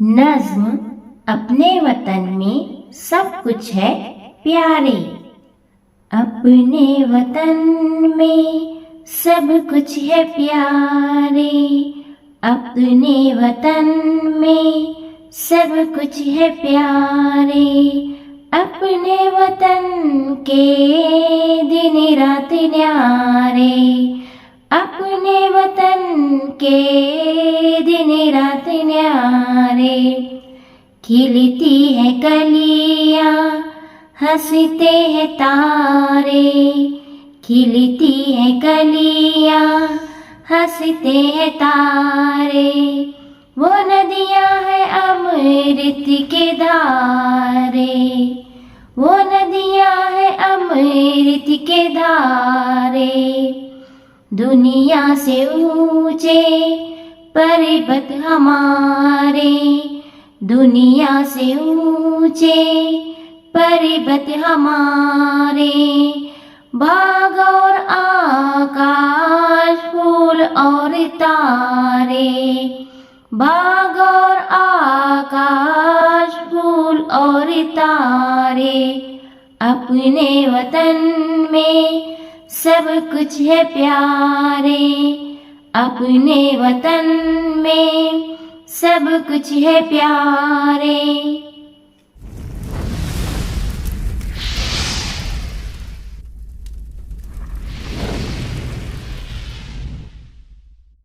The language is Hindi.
नज़्म अपने वतन में सब कुछ है प्यारे। अपने वतन में सब कुछ है प्यारे। अपने वतन में सब कुछ है प्यारे। अपने वतन के दिन रात न्यारे। अपने वतन के दिन रात न्यारे। खिलती है कलियां हंसते हैं तारे। खिलती है कलियां हंसते हैं तारे। वो नदियां हैं अमृत के धारे। वो नदियां हैं अमृत के धारे। दुनिया से ऊंचे पर्वत हमारे। दुनिया से ऊंचे पर्वत हमारे। बाग और आकाश फूल और तारे। बाग और आकाश फूल और तारे। अपने वतन में सब कुछ है प्यारे। अपने वतन में सब कुछ है प्यारे।